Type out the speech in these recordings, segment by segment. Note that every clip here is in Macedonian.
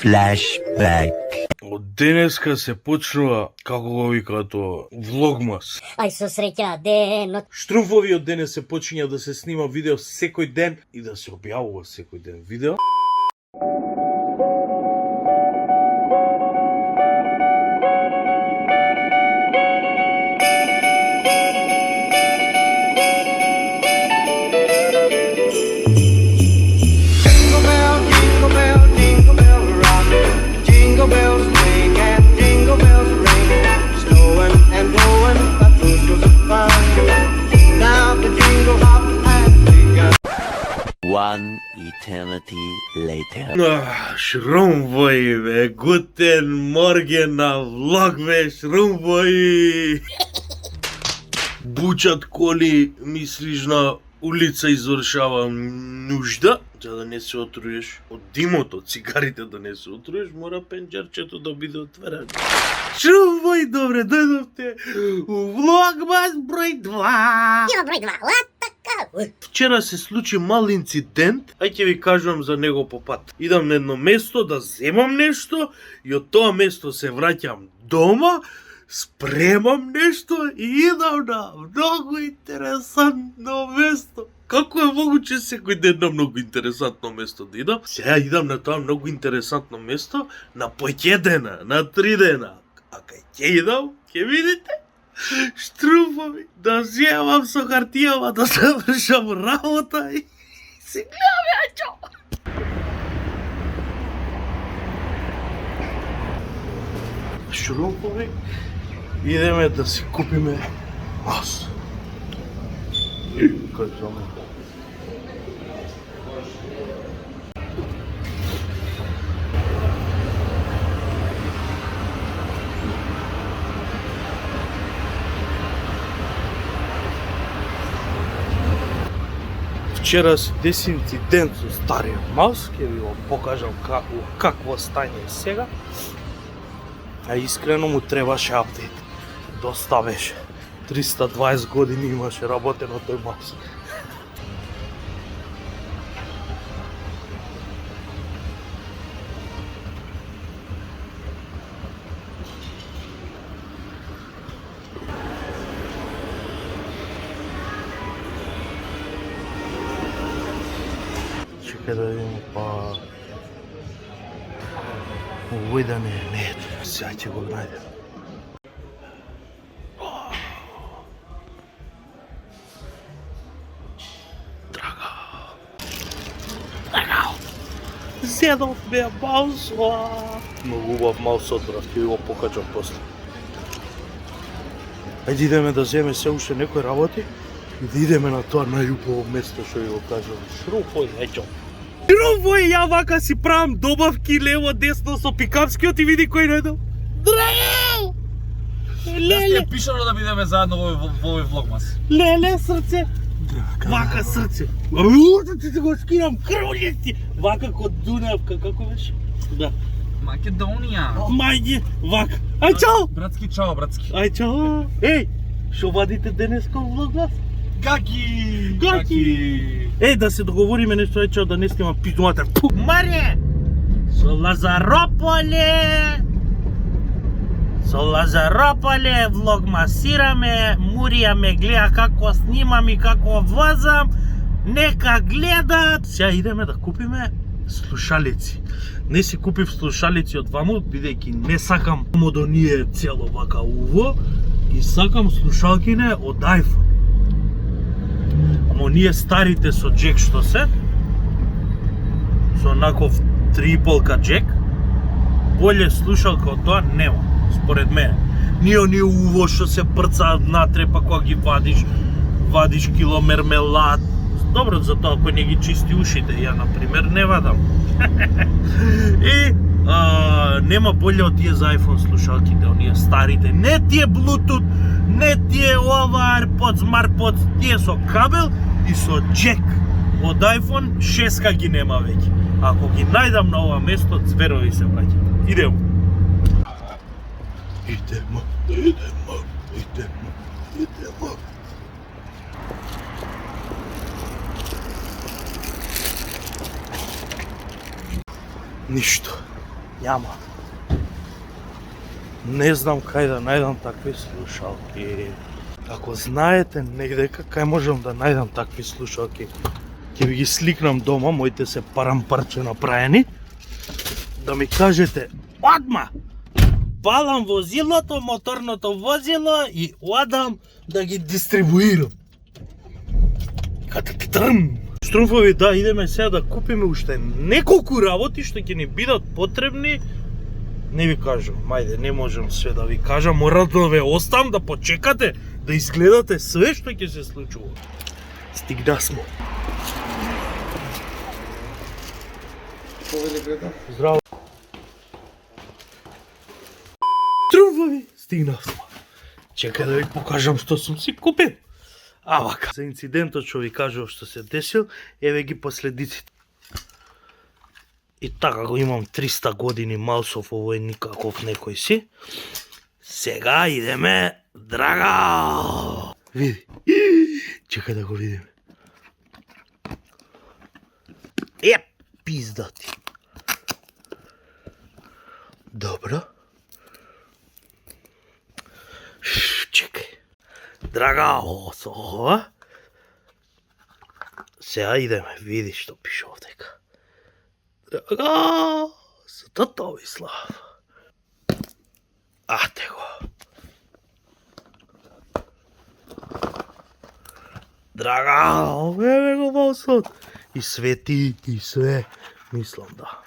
Flashback. Од денеска се почнува, како го викаат тоа, влогмас. Ај со среќа, денот. Штруфови од денес се почиња да се снима видео секој ден и да се објавува секој ден видео. One eternity later. Шрумвои, бе, гутен морген на влог, бе, шрумвои. Бучат коли, мислиш на улица извршава нужда, за да не се отруеш од димото, од цигарите да не се отруеш, мора пенџерчето да биде отворено. Шрумвои, добре, дојдовте у влогмас број 2. Има број 2. What the cow? Вчера се случи мал инцидент, ај ќе ви кажувам за него по пат. Идам на едно место да земам нешто и од тоа место се враќам дома, спремам нешто и идам на многу интересантно место. Како е могуче секој ден на многу интересантно место да идам? Сега идам на тоа многу интересантно место на поќе дена, на 3 дена. А кај ќе идам, ќе видите, штруфови, да земам со хартијава, да завршам работа и се гледам јачо. Штруфови, идеме да си купиме мас. Кај само. Вчера се деси инцидент со стариот маус, ќе ви го покажам какво стање сега. А искрено му требаше апдейт. Доста беше. 320 години имаше работено тој маус. Чекай да видим, па... Овој да не е, сега ќе го најдем. Драга! Зедов бе маус, многу убав маус одбрав, ќе ви го покажам после. Ајде идеме да земе се уште некој работи и да идеме на тоа најубаво место што ви го кажам. Шруфој, ето. Шруфој, ја вака си правам добавки лево, десно со пикапскиот и види кој најдам. Драго! Леле! Јас ти пишано да бидеме заедно во овој влогмас. Леле, срце! Вака срце! Ти го скинам крвлести! Вака код Дунавка, како беше? Да. Македонија. Мајде, вака. Ај чао! Братски, чао, братски. Ај чао! Еј, шо вадите денеска во влогмас? Гаки! Гаки! Еј, да се договориме нешто, ај чао, да не снимам пиздуматер. Маре! Со Лазарополе! Со Лазарополе влогмасираме, Мурија ме гледа како снимам и како возам, нека гледат. Сега идеме да купиме слушалици. Не си купив слушалици од ваму, бидејќи не сакам модоние цело вака уво и сакам слушалкине од iPhone. Ама ние старите со джек што се, со онаков 3,5 джек, боле слушалка од тоа нема. Според мене. Ние оние уво што се прцаат внатре, па кога ги вадиш кило мермелад. Добро за тоа кој не ги чисти ушите, ја например не вадам. И нема боле од тие за iPhone слушалките, оние старите. Не тие Bluetooth, не тие ова AirPods, Marpods, тие со кабел и со джек. Од iPhone 6 ги нема веќе. Ако ги најдам на ова место, зверови се враќат. Идемо. Идемо. Ништо. Няма. Не знам кај да најдам такви слушалки. Ако знаете негдека кај можам да најдам такви слушалки, ќе ви ги сликнам дома, моите се парампарче направени, да ми кажете одма! Палам возилото, моторното возило и одам да ги дистрибуирам. Катататам! Струмфови, да, идеме сега да купиме уште неколку работи што ќе ни бидат потребни. Не ви кажам, мајде, не можам све да ви кажам, мора да ве оставам да почекате, да изгледате све што ќе се случува. Стигна смо. Здраво. Струмфови, стигна смо. Чекай да ви покажам што сум си купил. Вака. За инцидентот што ви кажав што се десил, еве ги последиците. И така го имам 300 години Малсов, овој никаков некој си. Сега идеме, драга! Види. Чекај да го видиме. Пиздати. Добро. Чекај. Драгао, со ова. Сега идеме, види што пише овдека. Драга, со Татовислав. Ате го. Драгао, еве го Малсот. И свети, и све, мислам да.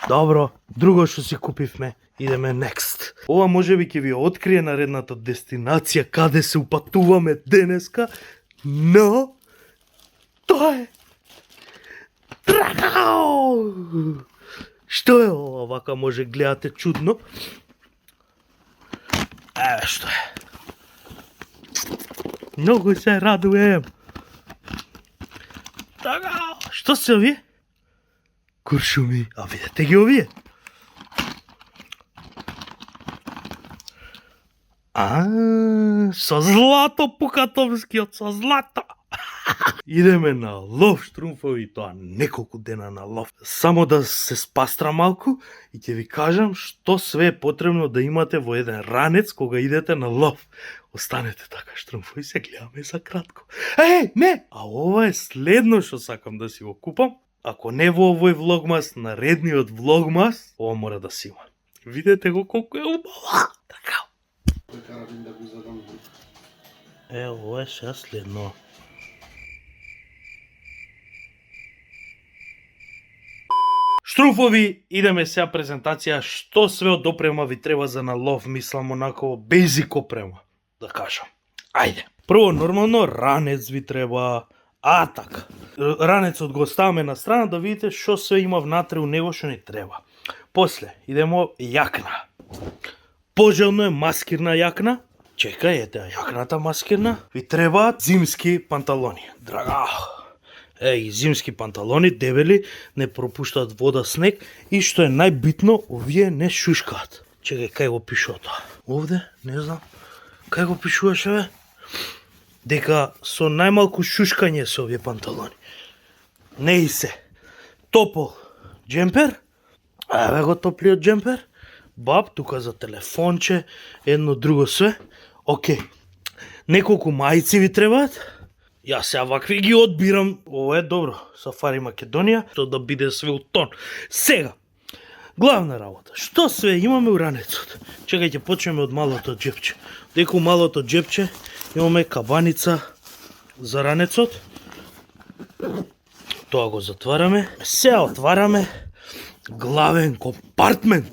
Добро, друго што си купивме. Идеме next. Ова може би ќе ви открие наредната дестинација каде се упатуваме денеска, но тоа е Драгао! Што е ова? Вака може гледате чудно. Еве што е. Многу се радуем. Драгао! Што се овие? Куршуми. А видете ги овие? Со злато Пукатовскиот, со злато. Идеме на лов, Штрумфови, тоа неколку дена на лов. Само да се спастра малку и ќе ви кажам што све е потребно да имате во еден ранец кога идете на лов. Останете така, Штрумфови, се гледаме за кратко. Не! А ова е следно што сакам да си го купам. Ако не во овој влогмас, наредниот влогмас, ова мора да си има. Видете го колку е убава. Така. Ова е сега следно. Штрумфови, идеме сега презентација што све од опрема ви треба за на лов, мислам онако бейзик опрема, да кажам. Ајде. Прво, нормално, ранец ви треба, така. Ранецот го ставаме на страна да видите што све има внатре у него што ни треба. После, идемо јакна. Пожелно е маскирна јакна. Чекај, ете јакната маскирна. Ви требаат зимски панталони. Драга. Зимски панталони, дебели, не пропуштаат вода, снег и што е најбитно, овие не шушкаат. Чекај, кај го пишува тоа? Овде, не знам. Кај го пишуваше, бе? Дека со најмалку шушкање се овие панталони. Не и се. Топол джемпер. Еве го топлиот джемпер. Баб, тука за телефонче, едно друго све. Океј. Неколку мајци ви требаат. Јас сега вакви ги одбирам. Ова е добро. Сафари Македонија, што да биде све у тон. Сега, главна работа. Што све имаме у ранецот? Чекај, ќе почнеме од малото џепче. Дека у малото џепче имаме кабаница за ранецот. Тоа го затвараме. Сега отвараме главен компартмент.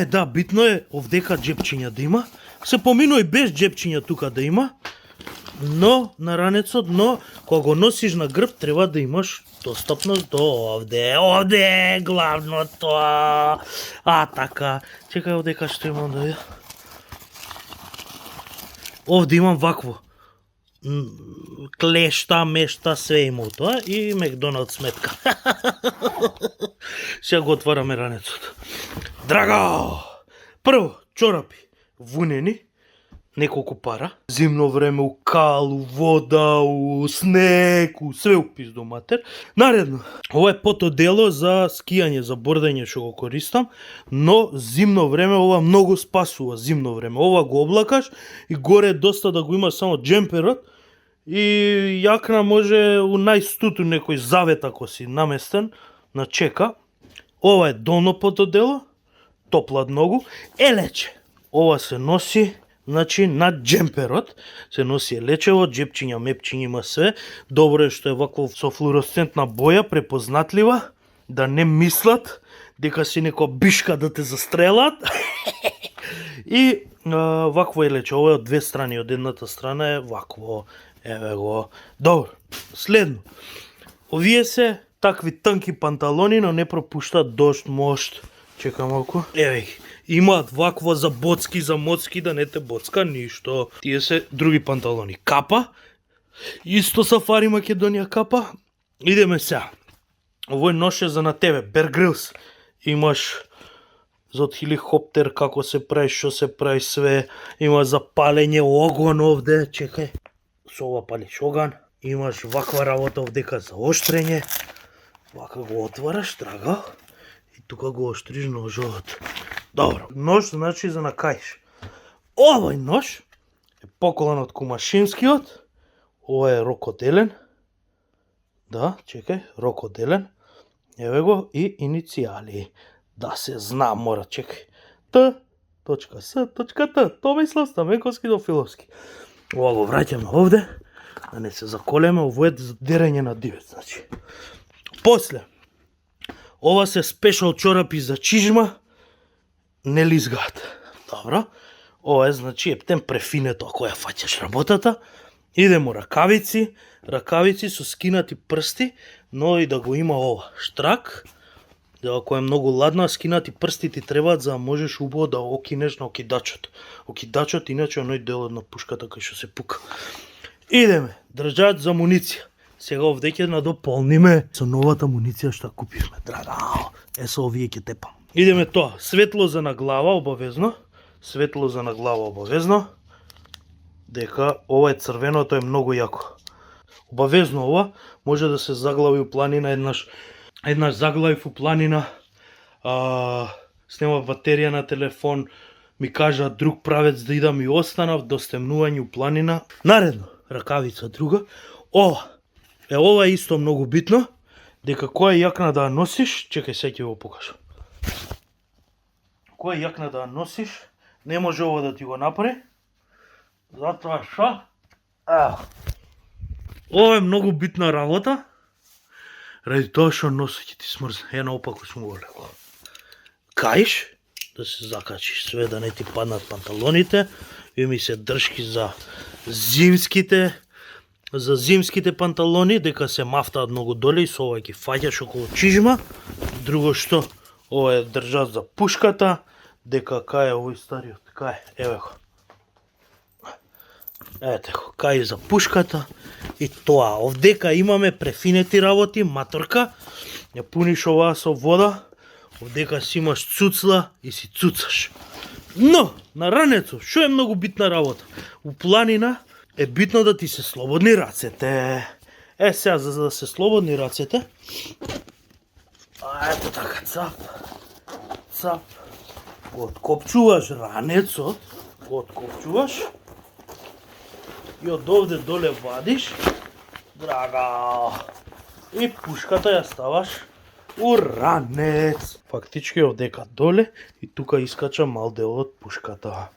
Да, битно е овдека џепчиња да има. Се поминува и без џепчиња тука да има. Но, на ранецот, кога го носиш на грб, треба да имаш достапност до овде. Овде е главното. Така. Чекај овдека што имам да видам. Овде имам вакво. Клешта, мешта, све има тоа и Макдоналд сметка. Сега го отвараме ранецот. Драго! Прво, чорапи вунени, неколку пара. Зимно време у кал, у вода, у снег, у све у пизду матер. Наредно, ова е потодело за скијање, за бордање што го користам, но зимно време ова многу спасува, зимно време. Ова го облакаш и горе доста да го има само джемперот и јакна може у најстуту некој завет ако си наместен на чека. Ова е долно потодело, топлат многу, елече. Ова се носи, значи, над джемперот, се носи елечево, джепчиња, мепчиња има све. Добро е што е вакво со флуоресцентна боја, препознатлива, да не мислат дека си некоја бишка да те застрелат. И вакво елече, ова е од две страни, од едната страна е вакво, еве го. Добро, следно. Овие се такви тънки панталони, но не пропуштат дожд, мошт. Чекам малку. Еве ги. Имаат вакво за боцки, за моцки, да не те боцка ништо. Тие се други панталони. Капа. Исто Сафари Македонија капа. Идеме сега. Овој нош е за на тебе. Bear Grylls. Имаш за од хеликоптер, како се прави, што се прави све. Има за палење огон овде. Чекај. Со ова палиш оган. Имаш ваква работа овдека за оштрење. Вака го отвараш, трага. И тука го оштриш ножот. Добро. Нож значи за накаиш. Овој нож е поколан од кумашинскиот. Ова е рокоделен. Да, чекај, рокоделен. Еве го и иницијали. Да се зна, мора, чекај. Т.С.Т. Томислав Стаменковски Дофиловски. Ова го враќаме овде. Да не се заколеме, ово е за дерење на дивец, значи. После, ова се спешал чорапи за чижма, не лизгаат. Добро. Ова е, значи, ептен префинето ако ја фаќаш работата. Идемо ракавици, ракавици со скинати прсти, но и да го има ова. Штрак, ако е многу ладно, скинати прсти ти требаат за да можеш убаво да окинеш на окидачот. Окидачот иначе оној делот на пушката кај што се пука. Идеме, држач за муниција. Сега овде ќе надополниме со новата муниција што купивме. Драгао, со овие ќе тепам. Идеме тоа, светло за на глава обавезно. Светло за на глава обавезно. Дека ова е црвеното е многу јако. Обавезно ова може да се заглави у планина еднаш заглавив у планина, снема батерија на телефон, ми кажа друг правец да идам и останав до стемнување у планина. Наредно, ракавица друга. Ова е исто многу битно, дека која јакна да ја носиш, чекај сега ќе го покажам. Која јакна да ја носиш, не може ова да ти го направи. Затоа што? Ова е многу битна работа. Ради тоа што носот ќе ти смрзне. Едно опако сум го леко. Каиш, да се закачиш све, да не ти паднат панталоните. И ми се дршки за зимските панталони, дека се мафтаат многу доле и со ова ќе фаќаш околу чижма. Друго што, ова е држач за пушката, дека кај е овој стариот, кај, еве го. Ете го, кај за пушката и тоа. Овдека имаме префинети работи, маторка, ја пуниш оваа со вода, овдека си имаш цуцла и си цуцаш. Но, на ранецо, што е многу битна работа? У планина е битно да ти се слободни рацете. Сега, за да се слободни рацете, ето така, цап, цап, го откопчуваш ранецот, го откопчуваш, и од овде доле вадиш, драга, и пушката ја ставаш у ранец. Фактички овдека доле и тука искача мал дел од пушката.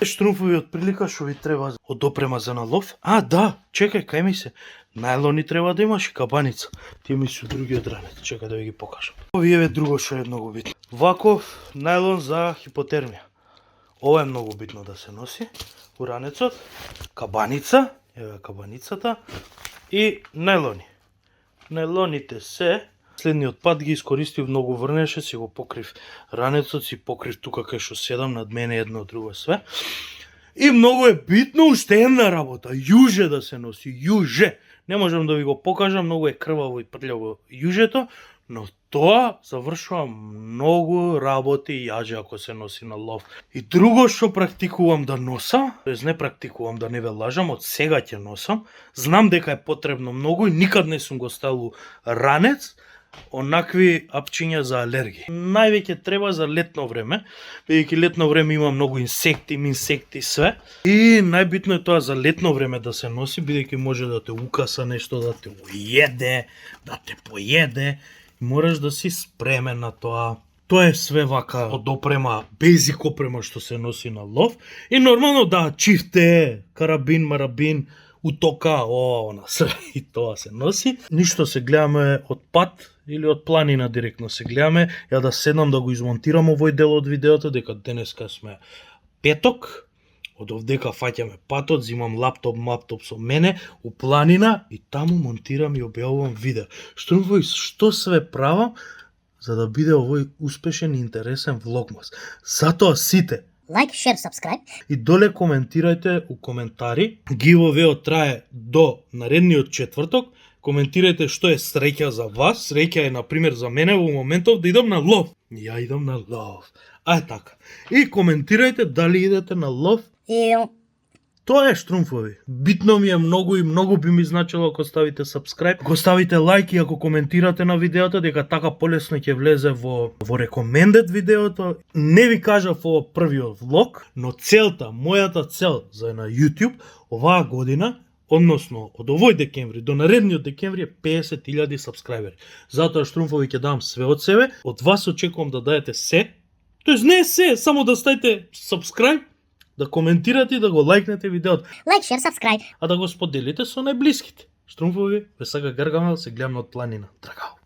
Штрумфови од прилика што ви треба од опрема за налов. Да, чекај, кај ми се. Најлони треба да имаш и кабаница. Тие ми се другиот ранец, чекај да ви ги покажам. Овие е друго што е многу битно. Ваков најлон за хипотермија. Ова е многу битно да се носи. У ранецот, кабаница, еве кабаницата и најлони. Најлоните се, следниот пат ги искористив многу врнеше, си го покрив ранецот, си покрив тука кај што седам, над мене едно друго све. И многу е битно уште една работа, јуже да се носи, јуже. Не можам да ви го покажам, многу е крваво и прљаво јужето, Но тоа завршува многу работи и јаже ако се носи на лов. И друго што практикувам да носам, тоест не практикувам да не ве лажам, од сега ќе носам, знам дека е потребно многу и никад не сум го ставил ранец, онакви апчиња за алергии. Највеќе треба за летно време, бидејќи летно време има многу инсекти, све. И најбитно е тоа за летно време да се носи, бидејќи може да те укаса нешто, да те уеде, да те поеде. Мораш да си спремен на тоа. Тоа е све вака од опрема, бейзик опрема што се носи на лов. И нормално да, чифте, карабин, марабин, утока, она све и тоа се носи. Ништо се гледаме од пат или од планина директно се гледаме. Ја да седнам да го измонтирам овој дел од видеото, дека денеска сме петок. Од овдека фаќаме патот, зимам лаптоп со мене у планина и таму монтирам и објавувам видео. Што све правам за да биде овој успешен и интересен влогмас. Затоа сите Like, share, subscribe. и доле коментирајте у коментари. Giveaway трае до наредниот четврток. Коментирајте што е среќа за вас. Среќа е, например, за мене во моментов да идам на лов. Ја идам на лов. Така. И коментирајте дали идете на лов. И Тоа е, штрумфови. Битно ми е многу и многу би ми значило ако ставите subscribe, ако ставите лайк и ако коментирате на видеото, дека така полесно ќе влезе во recommended видеото. Не ви кажав во првиот влог, но мојата цел за на YouTube оваа година, односно од овој декември до наредниот декември е 50.000 сабскрајбери. Затоа, штрумфови, ќе дам све од себе. Од вас очекувам да дадете се. Тоест не се, само да ставите subscribe, да коментирате и да го лајкнете видеото, like, share, subscribe. а да го споделите со најблиските. Штрумфови, ве сака Гаргамел, се гледам од планина. Драгал.